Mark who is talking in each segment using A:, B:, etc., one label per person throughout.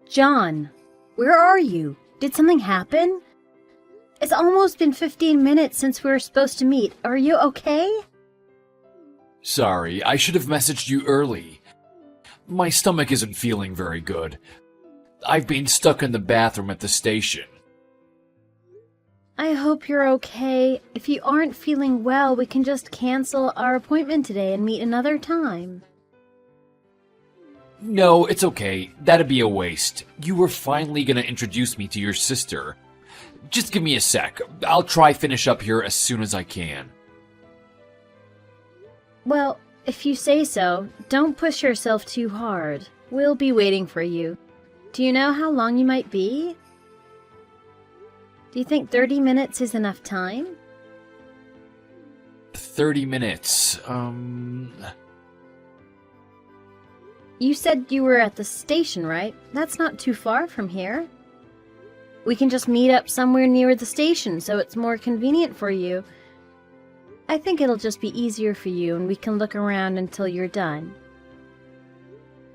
A: John, where are you? Did something happen? It's almost been 15 minutes since we were supposed to meet. Are you okay?
B: Sorry, I should have messaged you early. My stomach isn't feeling very good. I've been stuck in the bathroom at the station.
A: I hope you're okay. If you aren't feeling well, we can just cancel our appointment today and meet another time.
B: No, it's okay. That'd be a waste. You were finally gonna introduce me to your sister. Just give me a sec. I'll try finish up here as soon as I can.
A: Well, if you say so, don't push yourself too hard. We'll be waiting for you. Do you know how long you might be? Do you think 30 minutes is enough time?
B: 30 minutes,
A: You said you were at the station, right? That's not too far from here. We can just meet up somewhere near the station so it's more convenient for you. I think it'll just be easier for you and we can look around until you're done.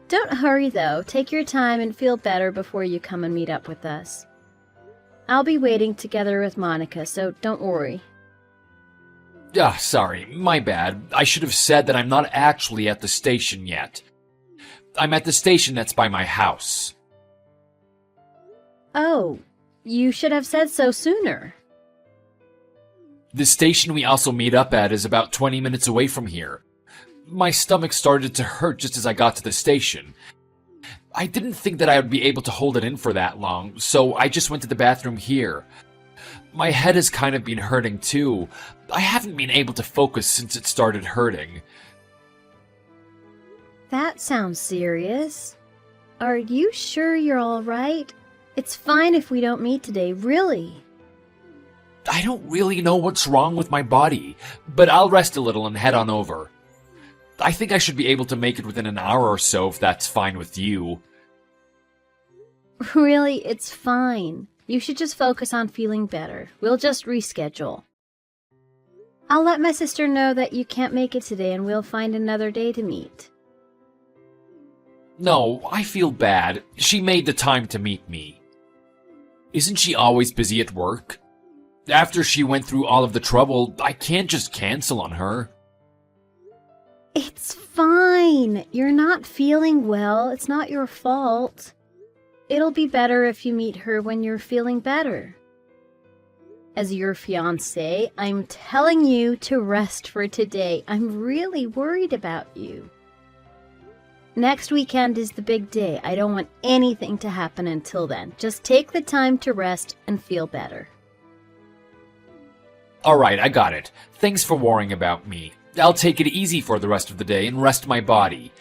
A: Don't hurry though, take your time and feel better before you come and meet up with us. I'll be waiting together with Monica, so don't worry.
B: sorry, my bad. I should have said that I'm not actually at the station yet. I'm at the station that's by my house.
A: Oh, you should have said so sooner.
B: The station we also meet up at is about 20 minutes away from here. My stomach started to hurt just as I got to the station. I didn't think that I would be able to hold it in for that long, so I just went to the bathroom here. My head has kind of been hurting too. I haven't been able to focus since it started hurting.
A: That sounds serious. Are you sure you're all right? It's fine if we don't meet today, really.
B: I don't really know what's wrong with my body, but I'll rest a little and head on over. I think I should be able to make it within an hour or so if that's fine with you.
A: Really, it's fine. You should just focus on feeling better. We'll just reschedule. I'll let my sister know that you can't make it today and we'll find another day to meet.
B: No, I feel bad. She made the time to meet me. Isn't she always busy at work? After she went through all of the trouble, I can't just cancel on her.
A: It's fine. You're not feeling well. It's not your fault. It'll be better if you meet her when you're feeling better. As your fiancé, I'm telling you to rest for today. I'm really worried about you. Next weekend is the big day. I don't want anything to happen until then. Just take the time to rest and feel better.
B: Alright, I got it. Thanks for worrying about me. I'll take it easy for the rest of the day and rest my body.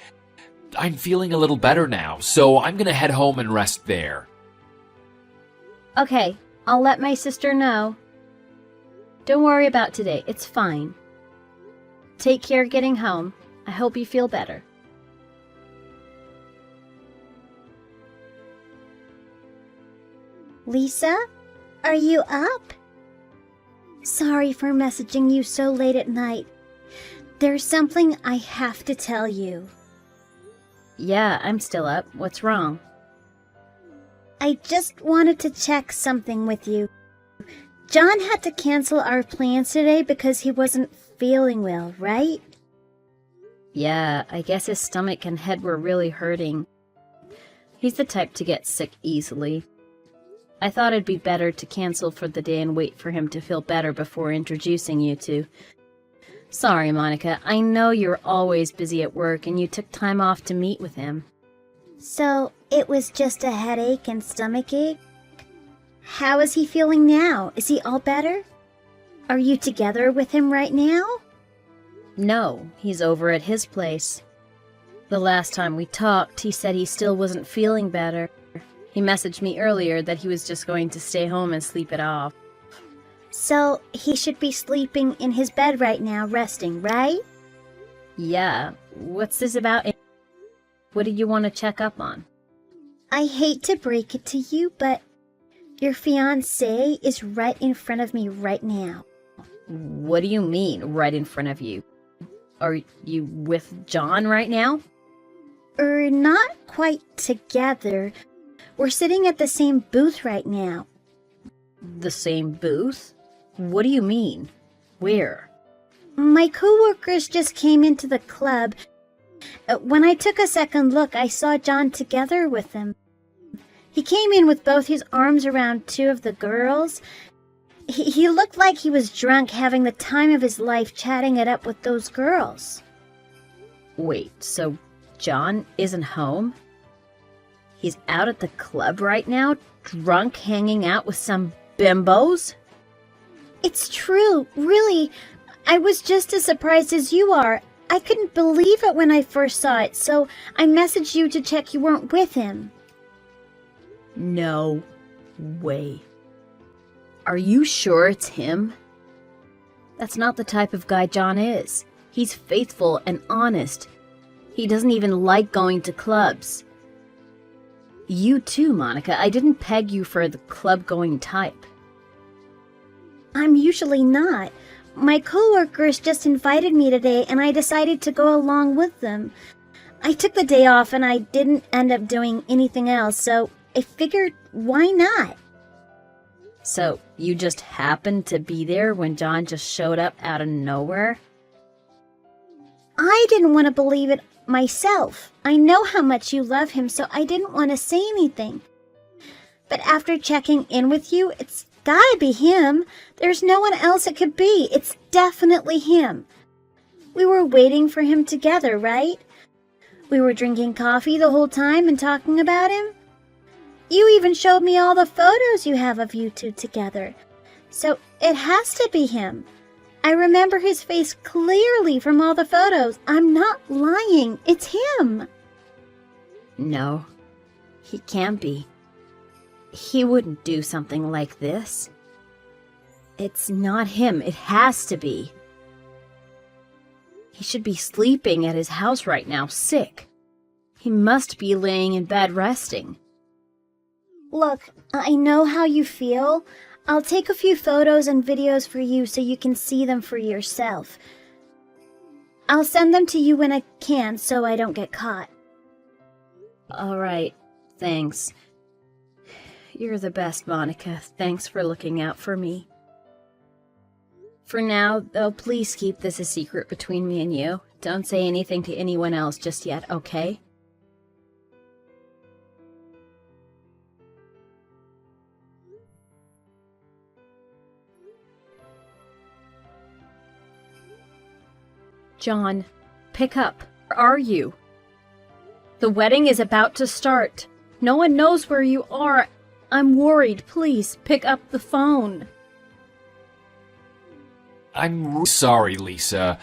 B: I'm feeling a little better now, so I'm gonna head home and rest there.
A: Okay, I'll let my sister know. Don't worry about today. It's fine. Take care getting home. I hope you feel better.
C: Lisa, are you up? Sorry for messaging you so late at night. There's something I have to tell you.
A: Yeah, I'm still up. What's wrong?
C: I just wanted to check something with you. John had to cancel our plans today because he wasn't feeling well, right?
A: Yeah, I guess his stomach and head were really hurting. He's the type to get sick easily. I thought it'd be better to cancel for the day and wait for him to feel better before introducing you two. Sorry, Monica. I know you're always busy at work and you took time off to meet with him.
C: So, it was just a headache and stomach ache? How is he feeling now? Is he all better? Are you together with him right now?
A: No, he's over at his place. The last time we talked, he said he still wasn't feeling better. He messaged me earlier that he was just going to stay home and sleep it off.
C: So, he should be sleeping in his bed right now, resting, right?
A: Yeah, what's this about? What do you want to check up on?
C: I hate to break it to you, but your fiancé is right in front of me right now.
A: What do you mean, right in front of you? Are you with John right now?
C: Not quite together, We're sitting at the same booth right now.
A: The same booth? What do you mean? Where?
C: My coworkers just came into the club. When I took a second look, I saw John together with them. He came in with both his arms around two of the girls. He looked like he was drunk, having the time of his life chatting it up with those girls.
A: Wait, so John isn't home? He's out at the club right now, drunk, hanging out with some bimbos?
C: It's true, really. I was just as surprised as you are. I couldn't believe it when I first saw it, so I messaged you to check you weren't with him.
A: No way. Are you sure it's him? That's not the type of guy John is. He's faithful and honest. He doesn't even like going to clubs. You too, Monica. I didn't peg you for the club-going type.
C: I'm usually not. My coworkers just invited me today, and I decided to go along with them. I took the day off, and I didn't end up doing anything else, so I figured, why not?
A: So, you just happened to be there when John just showed up out of nowhere?
C: I didn't want to believe it myself. I know how much you love him, so I didn't want to say anything. But after checking in with you, it's gotta be him. There's no one else it could be. It's definitely him. We were waiting for him together, right? We were drinking coffee the whole time and talking about him. You even showed me all the photos you have of you two together. So it has to be him. I remember his face clearly from all the photos. I'm not lying. It's him.
A: No, he can't be. He wouldn't do something like this. It's not him. It has to be. He should be sleeping at his house right now, sick. He must be laying in bed resting.
C: Look, I know how you feel. I'll take a few photos and videos for you so you can see them for yourself. I'll send them to you when I can so I don't get caught.
A: All right, thanks. You're the best, Monica. Thanks for looking out for me. For now, though, please keep this a secret between me and you. Don't say anything to anyone else just yet, okay? John, pick up. Where are you? The wedding is about to start. No one knows where you are. I'm worried. Please, pick up the phone.
B: I'm sorry, Lisa.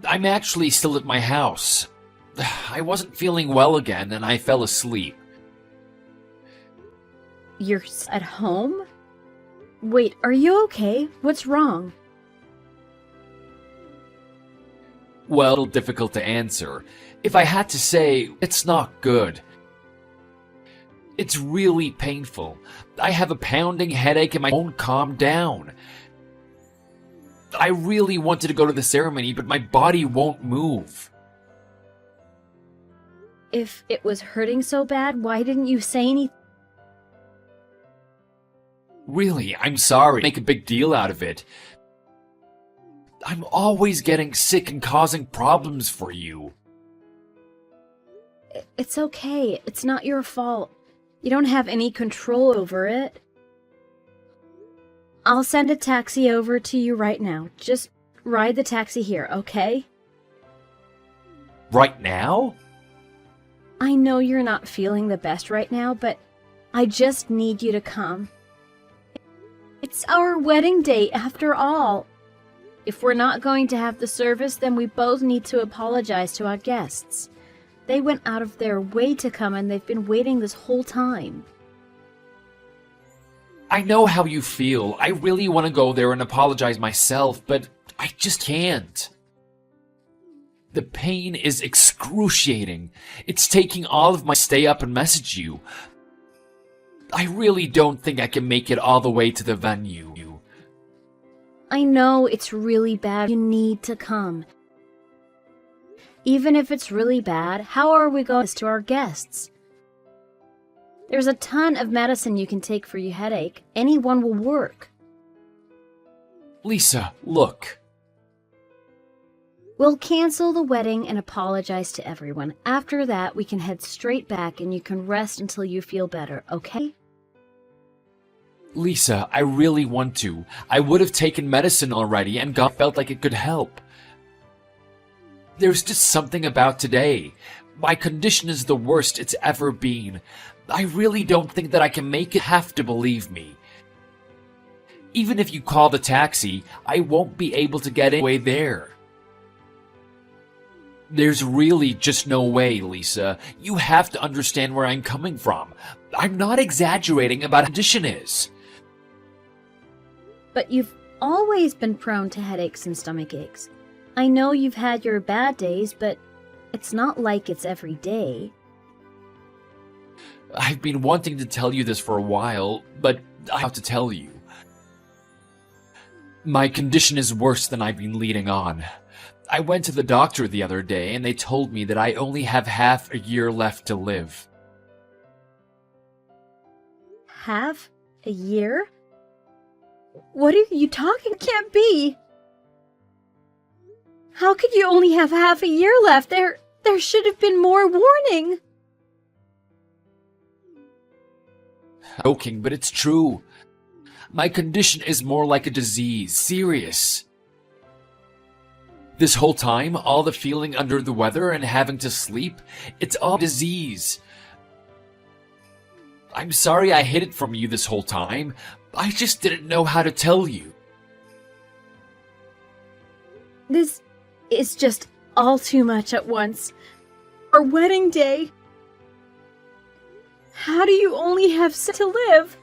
B: I'm actually still at my house. I wasn't feeling well again, and I fell asleep.
A: You're at home? Wait, are you okay? What's wrong?
B: Well, difficult to answer. If I had to say, it's not good. It's really painful. I have a pounding headache and I won't calm down. I really wanted to go to the ceremony, but my body won't move.
A: If it was hurting so bad, why didn't you say anything?
B: Really, I'm sorry. Make a big deal out of it. I'm always getting sick and causing problems for you.
A: It's okay. It's not your fault. You don't have any control over it. I'll send a taxi over to you right now. Just ride the taxi here, okay?
B: Right now?
A: I know you're not feeling the best right now, but I just need you to come. It's our wedding day, after all. If we're not going to have the service, then we both need to apologize to our guests. They went out of their way to come, and they've been waiting this whole time.
B: I know how you feel. I really want to go there and apologize myself, but I just can't. The pain is excruciating. It's taking all of my stay up and message you. I really don't think I can make it all the way to the venue.
A: I know it's really bad. You need to come. Even if it's really bad, how are we going to our guests? There's a ton of medicine you can take for your headache. Any one will work.
B: Lisa, look.
A: We'll cancel the wedding and apologize to everyone. After that, we can head straight back and you can rest until you feel better, okay?
B: Lisa, I really want to. I would have taken medicine already and God felt like it could help. There's just something about today. My condition is the worst it's ever been. I really don't think that I can make it. Have to believe me. Even if you call the taxi, I won't be able to get away there. There's really just no way, Lisa. You have to understand where I'm coming from. I'm not exaggerating about how condition is.
A: But you've always been prone to headaches and stomach aches. I know you've had your bad days, but it's not like it's every day.
B: I've been wanting to tell you this for a while, but I have to tell you. My condition is worse than I've been leading on. I went to the doctor the other day and they told me that I only have half a year left to live.
A: Half a year? What are you talking? Can't be. How could you only have half a year left? There should have been more warning.
B: Joking, but it's true. My condition is more like a disease, serious. This whole time, all the feeling under the weather and having to sleep, it's all disease. I'm sorry I hid it from you this whole time. I just didn't know how to tell you.
A: This is just all too much at once. Our wedding day. How do you only have to live?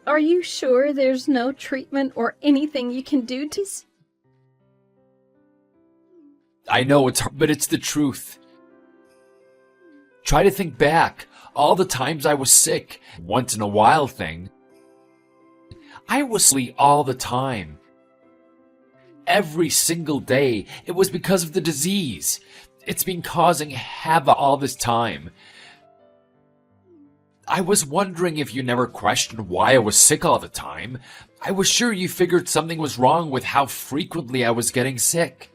A: Are you sure there's no treatment or anything you can do to...
B: I know it's hard, but it's the truth. Try to think back. All the times I was sick, once in a while thing. I was sick all the time. Every single day, it was because of the disease. It's been causing havoc all this time. I was wondering if you never questioned why I was sick all the time. I was sure you figured something was wrong with how frequently I was getting sick.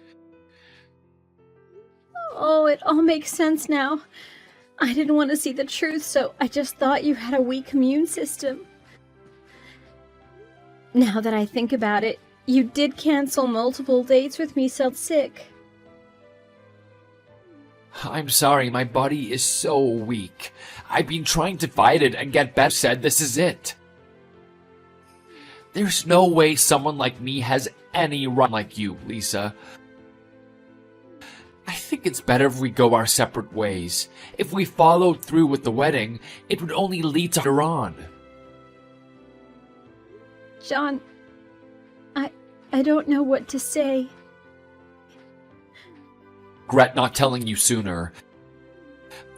A: Oh, it all makes sense now. I didn't want to see the truth, so I just thought you had a weak immune system. Now that I think about it, you did cancel multiple dates with me so sick.
B: I'm sorry, my body is so weak. I've been trying to fight it and get better. Said this is it. There's no way someone like me has any run like you, Lisa. I think it's better if we go our separate ways. If we followed through with the wedding, it would only lead to later on.
A: John, I don't know what to say.
B: Regret not telling you sooner.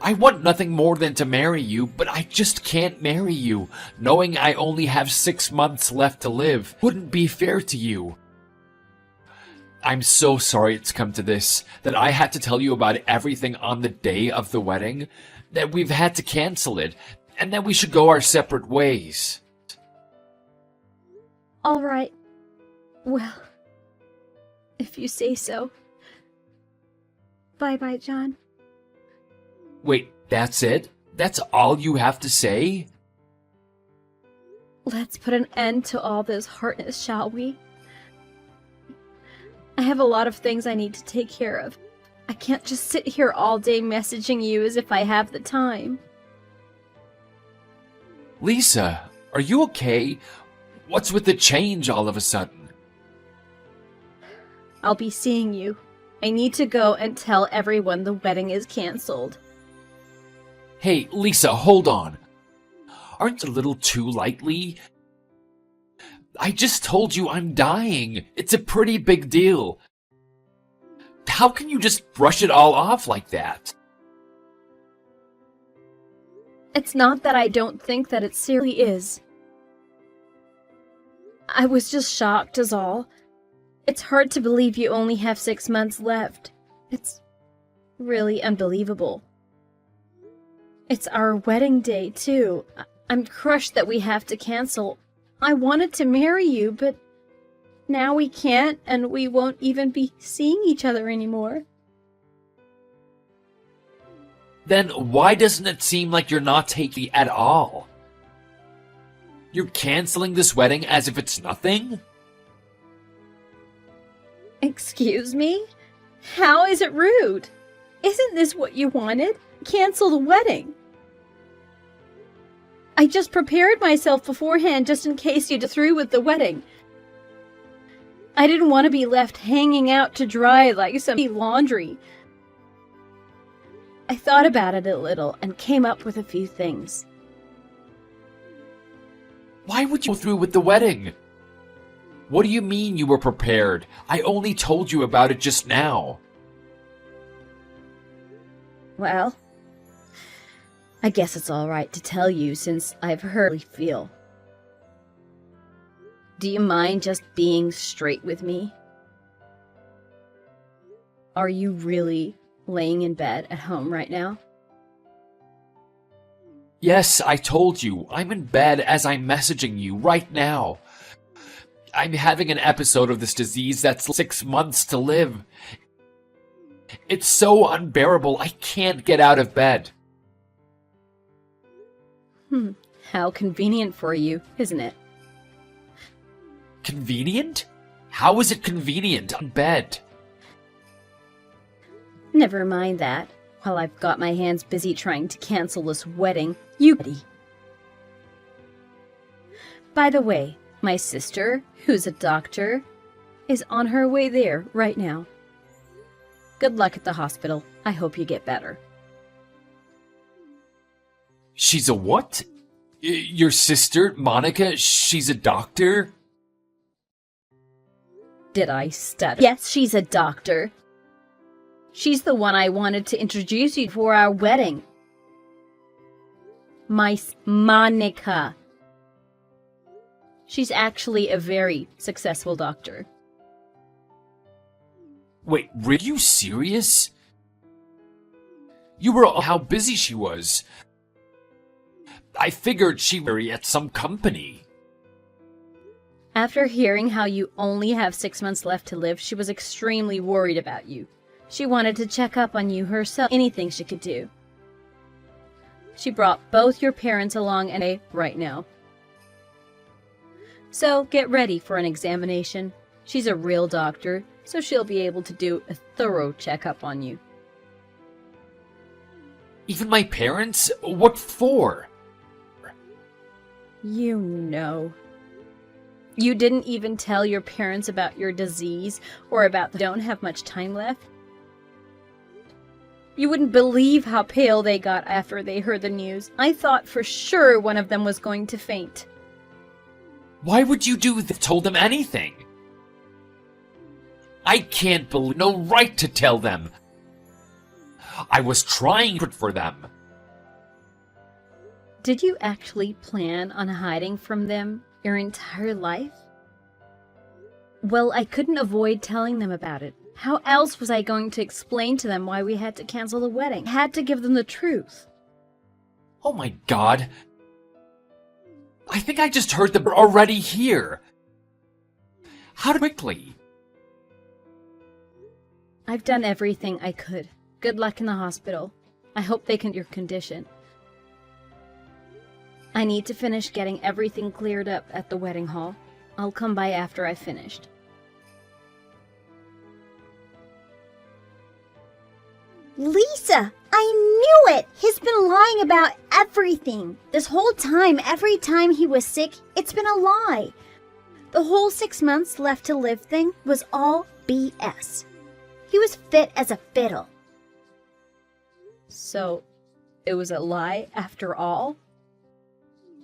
B: I want nothing more than to marry you, but I just can't marry you. Knowing I only have 6 months left to live wouldn't be fair to you. I'm so sorry it's come to this, that I had to tell you about everything on the day of the wedding, that we've had to cancel it, and that we should go our separate ways.
A: All right. Well, if you say so. Bye-bye, John.
B: Wait, that's it? That's all you have to say?
A: Let's put an end to all this hardness, shall we? I have a lot of things I need to take care of. I can't just sit here all day messaging you as if I have the time.
B: Lisa, are you okay? What's with the change all of a sudden?
A: I'll be seeing you. I need to go and tell everyone the wedding is cancelled.
B: Hey, Lisa, hold on. Aren't you a little too lightly? I just told you I'm dying. It's a pretty big deal. How can you just brush it all off like that?
A: It's not that I don't think that it seriously is. I was just shocked is all. It's hard to believe you only have 6 months left. It's really unbelievable. It's our wedding day, too. I'm crushed that we have to cancel. I wanted to marry you, but now we can't, and we won't even be seeing each other anymore.
B: Then why doesn't it seem like you're not taking it at all? You're canceling this wedding as if it's nothing?
A: Excuse me? How is it rude? Isn't this what you wanted? Cancel the wedding. I just prepared myself beforehand just in case you'd through with the wedding. I didn't want to be left hanging out to dry like some laundry. I thought about it a little and came up with a few things.
B: Why would you go through with the wedding? What do you mean you were prepared? I only told you about it just now.
A: Well, I guess it's all right to tell you since I've heard how you feel. Do you mind just being straight with me? Are you really laying in bed at home right now?
B: Yes, I told you. I'm in bed as I'm messaging you right now. I'm having an episode of this disease that's 6 months to live. It's so unbearable, I can't get out of bed.
A: How convenient for you, isn't it?
B: Convenient? How is it convenient on bed?
A: Never mind that. While I've got my hands busy trying to cancel this wedding, you ready? By the way, my sister, who's a doctor, is on her way there right now. Good luck at the hospital. I hope you get better.
B: She's a what? Your sister, Monica, she's a doctor?
A: Did I stutter? Yes, she's a doctor. She's the one I wanted to introduce you for our wedding. Monica. She's actually a very successful doctor.
B: Wait, are you serious? You were how busy she was. I figured she was at some company.
A: After hearing how you only have 6 months left to live, she was extremely worried about you. She wanted to check up on you herself, anything she could do. She brought both your parents along and right now. So get ready for an examination. She's a real doctor, so she'll be able to do a thorough checkup on you.
B: Even my parents? What for?
A: You know. You didn't even tell your parents about your disease or about don't have much time left? You wouldn't believe how pale they got after they heard the news. I thought for sure one of them was going to faint.
B: Why would you do that? Told them anything? I can't believe no right to tell them. I was trying for them.
A: Did you actually plan on hiding from them your entire life? Well, I couldn't avoid telling them about it. How else was I going to explain to them why we had to cancel the wedding? I had to give them the truth.
B: Oh my god. I think I just heard them already here. How quickly?
A: I've done everything I could. Good luck in the hospital. I hope they can your condition. I need to finish getting everything cleared up at the wedding hall. I'll come by after I've finished.
C: Lisa, I knew it! He's been lying about everything. This whole time, every time he was sick, it's been a lie. The whole 6 months left to live thing was all BS. He was fit as a fiddle.
A: So, it was a lie after all?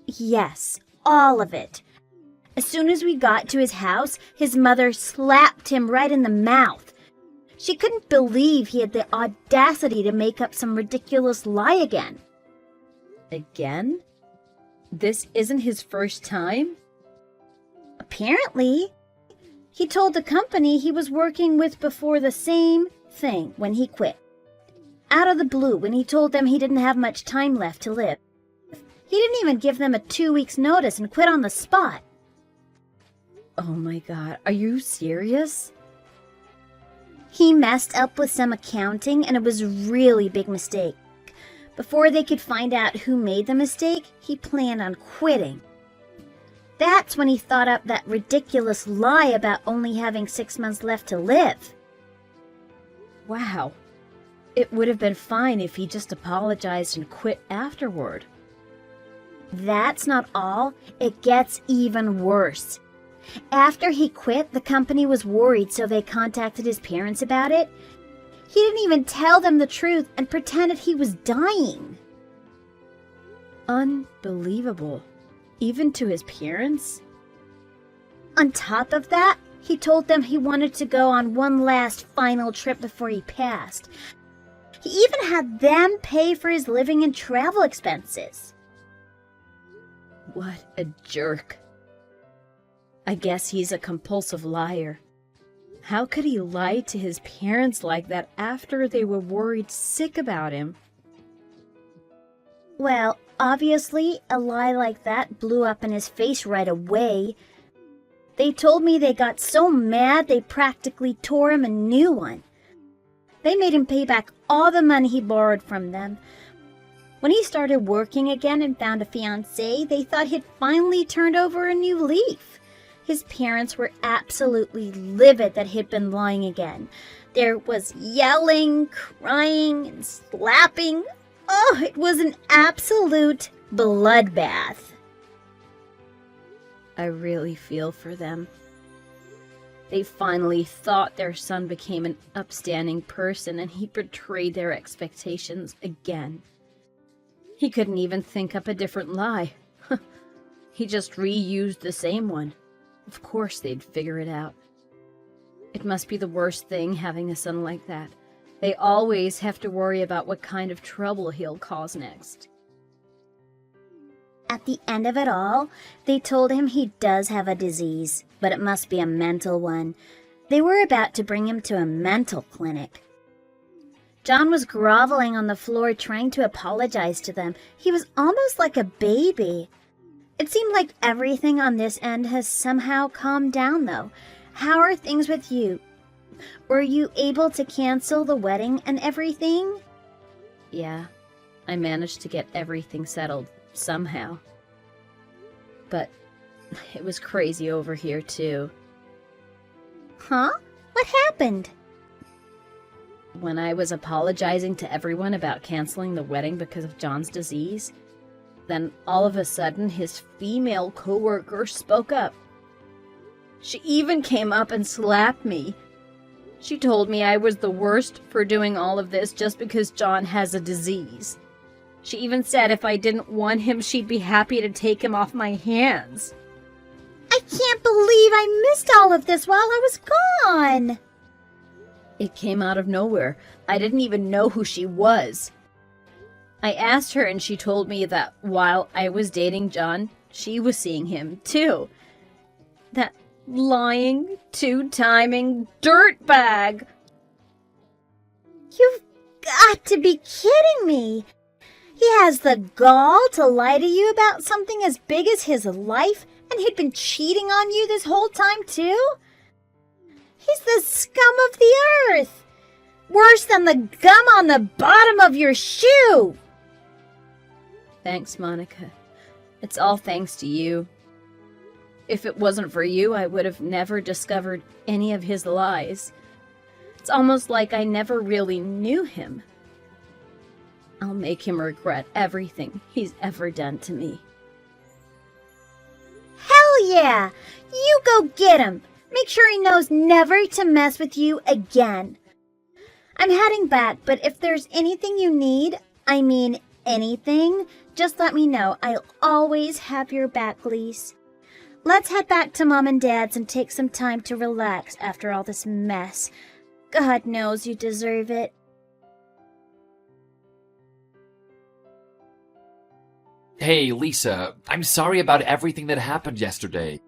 C: Yes, all of it. As soon as we got to his house, his mother slapped him right in the mouth. She couldn't believe he had the audacity to make up some ridiculous lie again.
A: Again? This isn't his first time?
C: Apparently. He told the company he was working with before the same thing when he quit. out of the blue when he told them he didn't have much time left to live. He didn't even give them a 2 weeks notice and quit on the spot.
A: Oh my god, are you serious?
C: He messed up with some accounting and it was a really big mistake. Before they could find out who made the mistake, he planned on quitting. That's when he thought up that ridiculous lie about only having 6 months left to live.
A: Wow. It would have been fine if he just apologized and quit afterward.
C: That's not all. It gets even worse. After he quit, the company was worried, so they contacted his parents about it. He didn't even tell them the truth and pretended he was dying.
A: Unbelievable. Even to his parents?
C: On top of that, he told them he wanted to go on one last final trip before he passed. He even had them pay for his living and travel expenses.
A: What a jerk. I guess he's a compulsive liar. How could he lie to his parents like that after they were worried sick about him?
C: Well, obviously, a lie like that blew up in his face right away. They told me they got so mad they practically tore him a new one. They made him pay back all the money he borrowed from them. When he started working again and found a fiancée, they thought he'd finally turned over a new leaf. His parents were absolutely livid that he'd been lying again. There was yelling, crying, and slapping. Oh, it was an absolute bloodbath.
A: I really feel for them. They finally thought their son became an upstanding person and he betrayed their expectations again. He couldn't even think up a different lie. He just reused the same one. Of course they'd figure it out. It must be the worst thing having a son like that. They always have to worry about what kind of trouble he'll cause next.
C: At the end of it all, they told him he does have a disease, but it must be a mental one. They were about to bring him to a mental clinic. John was groveling on the floor trying to apologize to them. He was almost like a baby. It seemed like everything on this end has somehow calmed down, though. How are things with you? Were you able to cancel the wedding and everything?
A: Yeah, I managed to get everything settled somehow. But it was crazy over here, too.
C: Huh? What happened?
A: When I was apologizing to everyone about canceling the wedding because of John's disease, then all of a sudden his female coworker spoke up. She even came up and slapped me. She told me I was the worst for doing all of this just because John has a disease. She even said if I didn't want him, she'd be happy to take him off my hands.
C: I can't believe I missed all of this while I was gone.
A: It came out of nowhere. I didn't even know who she was. I asked her and she told me that while I was dating John, she was seeing him too. That lying, two-timing dirtbag.
C: You've got to be kidding me. He has the gall to lie to you about something as big as his life, and he'd been cheating on you this whole time too? He's the scum of the earth. Worse than the gum on the bottom of your shoe.
A: Thanks, Monica. It's all thanks to you. If it wasn't for you, I would have never discovered any of his lies. It's almost like I never really knew him. I'll make him regret everything he's ever done to me.
C: Hell yeah! You go get him. Make sure he knows never to mess with you again. I'm heading back, but if there's anything you need, I mean anything, just let me know. I'll always have your back, Lise. Let's head back to Mom and Dad's and take some time to relax after all this mess. God knows you deserve it.
B: Hey, Lisa, I'm sorry about everything that happened yesterday.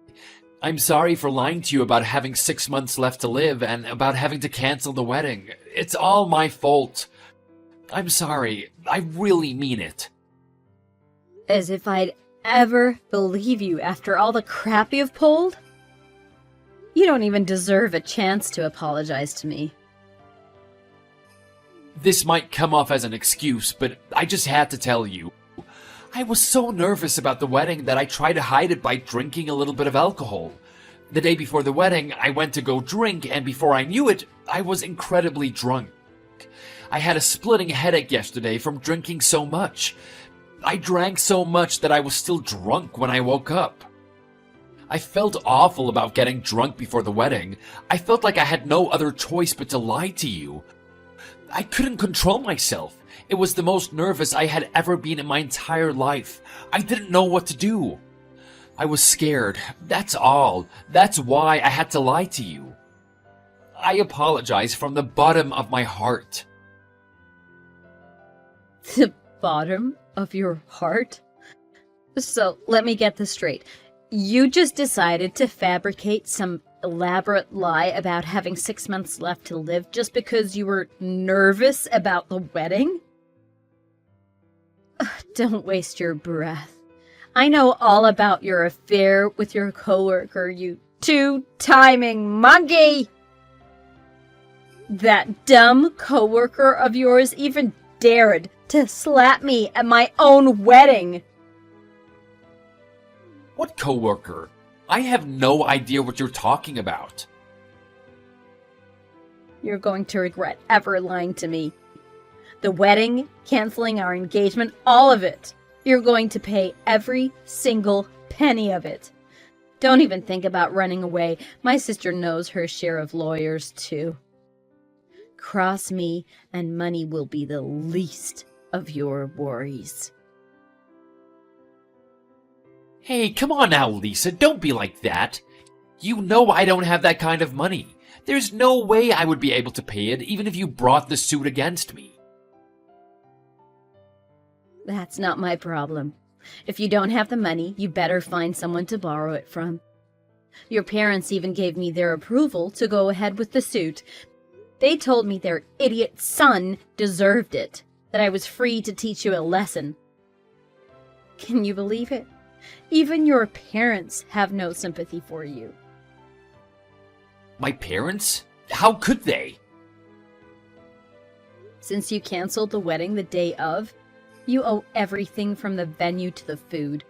B: I'm sorry for lying to you about having 6 months left to live and about having to cancel the wedding. It's all my fault. I'm sorry. I really mean it.
A: As if I'd ever believe you after all the crap you've pulled? You don't even deserve a chance to apologize to me.
B: This might come off as an excuse, but I just had to tell you. I was so nervous about the wedding that I tried to hide it by drinking a little bit of alcohol. The day before the wedding, I went to go drink, and before I knew it, I was incredibly drunk. I had a splitting headache yesterday from drinking so much. I drank so much that I was still drunk when I woke up. I felt awful about getting drunk before the wedding. I felt like I had no other choice but to lie to you. I couldn't control myself. It was the most nervous I had ever been in my entire life. I didn't know what to do. I was scared. That's all. That's why I had to lie to you. I apologize from the bottom of my heart.
A: The bottom of your heart? So, let me get this straight. You just decided to fabricate some elaborate lie about having 6 months left to live just because you were nervous about the wedding? Ugh, don't waste your breath. I know all about your affair with your coworker, you two-timing monkey! That dumb coworker of yours even dared to slap me at my own wedding!
B: What coworker? I have no idea what you're talking about.
A: You're going to regret ever lying to me. The wedding, canceling our engagement, all of it. You're going to pay every single penny of it. Don't even think about running away. My sister knows her share of lawyers, too. Cross me, and money will be the least of your worries.
B: Hey, come on now, Lisa. Don't be like that. You know I don't have that kind of money. There's no way I would be able to pay it, even if you brought the suit against me.
A: That's not my problem. If you don't have the money, you better find someone to borrow it from. Your parents even gave me their approval to go ahead with the suit. They told me their idiot son deserved it, that I was free to teach you a lesson. Can you believe it? Even your parents have no sympathy for you.
B: My parents? How could they?
A: Since you canceled the wedding the day of, you owe everything from the venue to the food.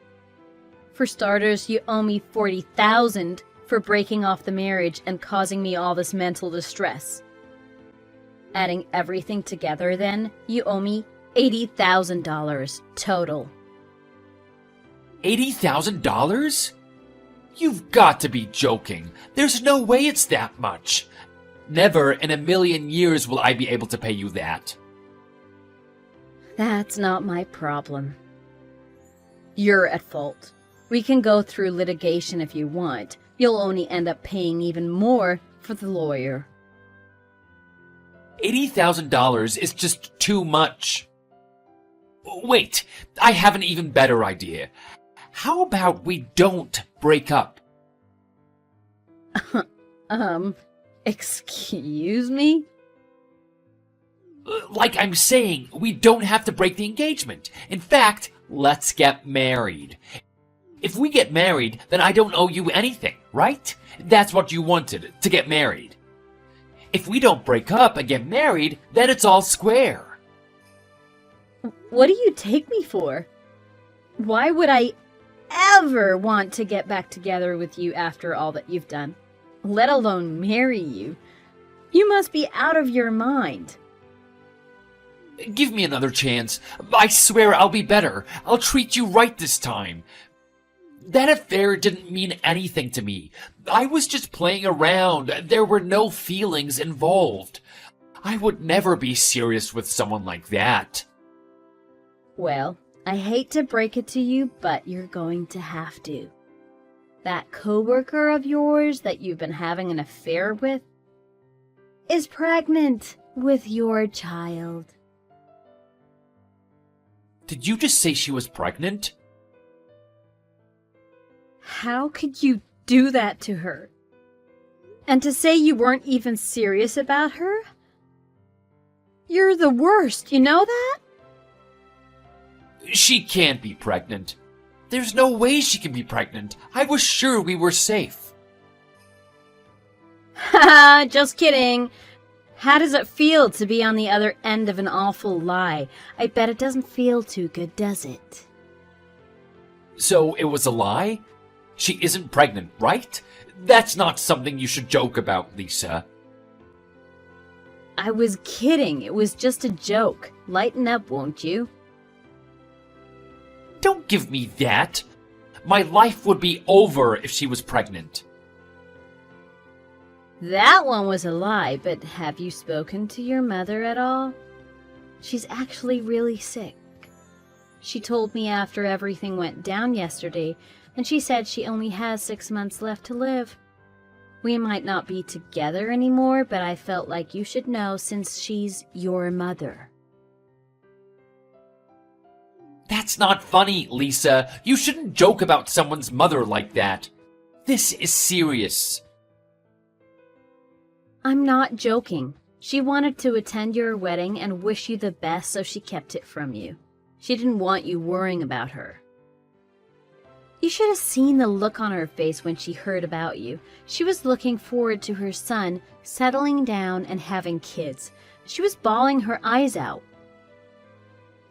A: For starters, you owe me $40,000 for breaking off the marriage and causing me all this mental distress. Adding everything together then, you owe me $80,000 total.
B: $80,000? You've got to be joking. There's no way it's that much. Never in a million years will I be able to pay you that.
A: That's not my problem. You're at fault. We can go through litigation if you want. You'll only end up paying even more for the lawyer.
B: $80,000 is just too much. Wait, I have an even better idea. How about we don't break up?
A: Excuse me?
B: Like I'm saying, we don't have to break the engagement. In fact, let's get married. If we get married, then I don't owe you anything, right? That's what you wanted, to get married. If we don't break up and get married, then it's all square.
A: What do you take me for? Why would I ever want to get back together with you after all that you've done? Let alone marry you. You must be out of your mind.
B: Give me another chance. I swear I'll be better. I'll treat you right this time. That affair didn't mean anything to me. I was just playing around. There were no feelings involved. I would never be serious with someone like that.
A: Well, I hate to break it to you, but you're going to have to. That coworker of yours that you've been having an affair with is pregnant with your child.
B: Did you just say she was pregnant?
A: How could you do that to her? And to say you weren't even serious about her? You're the worst, you know that?
B: She can't be pregnant. There's no way she can be pregnant. I was sure we were safe.
A: Haha, just kidding. How does it feel to be on the other end of an awful lie? I bet it doesn't feel too good, does it?
B: So it was a lie? She isn't pregnant, right? That's not something you should joke about, Lisa.
A: I was kidding. It was just a joke. Lighten up, won't you?
B: Don't give me that. My life would be over if she was pregnant.
A: That one was a lie, but have you spoken to your mother at all? She's actually really sick. She told me after everything went down yesterday, and she said she only has 6 months left to live. We might not be together anymore, but I felt like you should know since she's your mother.
B: That's not funny, Lisa. You shouldn't joke about someone's mother like that. This is serious.
A: I'm not joking. She wanted to attend your wedding and wish you the best, so she kept it from you. She didn't want you worrying about her. You should have seen the look on her face when she heard about you. She was looking forward to her son settling down and having kids. She was bawling her eyes out.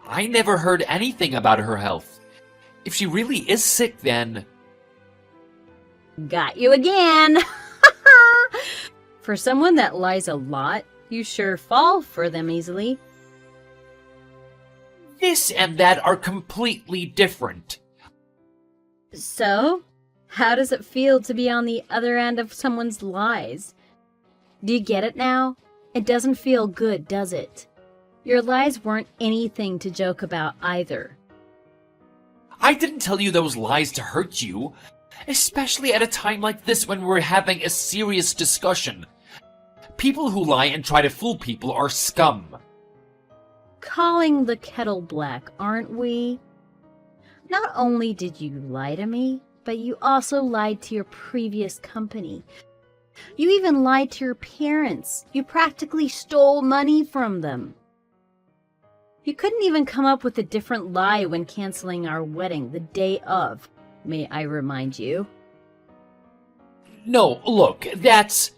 B: I never heard anything about her health. If she really is sick, then...
A: Got you again! For someone that lies a lot, you sure fall for them easily.
B: This and that are completely different.
A: So, how does it feel to be on the other end of someone's lies? Do you get it now? It doesn't feel good, does it? Your lies weren't anything to joke about either.
B: I didn't tell you those lies to hurt you, especially at a time like this when we're having a serious discussion. People who lie and try to fool people are scum.
A: Calling the kettle black, aren't we? Not only did you lie to me, but you also lied to your previous company. You even lied to your parents. You practically stole money from them. You couldn't even come up with a different lie when canceling our wedding the day of, may I remind you.
B: No, look, that's...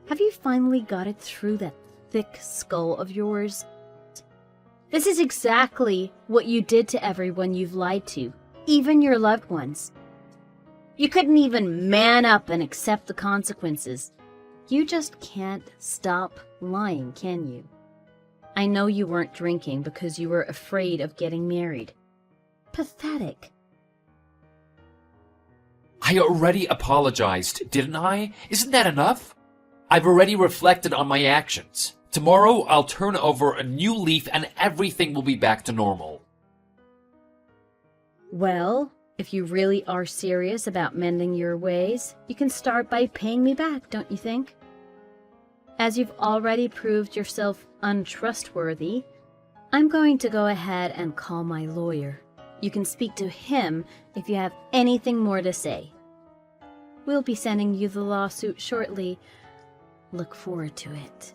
A: Have you finally got it through that thick skull of yours? This is exactly what you did to everyone you've lied to, even your loved ones. You couldn't even man up and accept the consequences. You just can't stop lying, can you? I know you weren't drinking because you were afraid of getting married. Pathetic.
B: I already apologized, didn't I? Isn't that enough? I've already reflected on my actions. Tomorrow, I'll turn over a new leaf and everything will be back to normal.
A: Well, if you really are serious about mending your ways, you can start by paying me back, don't you think? As you've already proved yourself untrustworthy, I'm going to go ahead and call my lawyer. You can speak to him if you have anything more to say. We'll be sending you the lawsuit shortly. Look forward to it.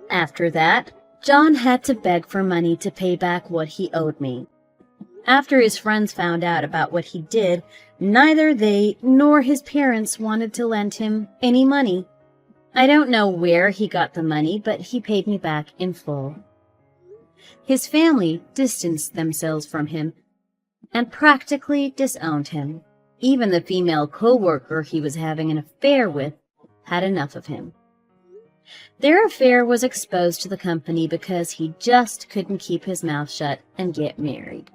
A: After that, John had to beg for money to pay back what he owed me. After his friends found out about what he did, neither they nor his parents wanted to lend him any money. I don't know where he got the money, but he paid me back in full. His family distanced themselves from him and practically disowned him. Even the female co-worker he was having an affair with had enough of him. Their affair was exposed to the company because he just couldn't keep his mouth shut and get married.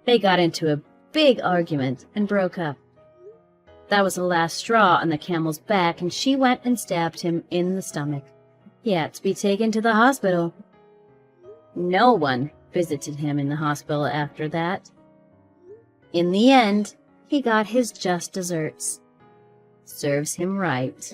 A: They got into a big argument and broke up. That was the last straw on the camel's back, and she went and stabbed him in the stomach. He had to be taken to the hospital. No one visited him in the hospital after that. In the end, he got his just desserts. Serves him right.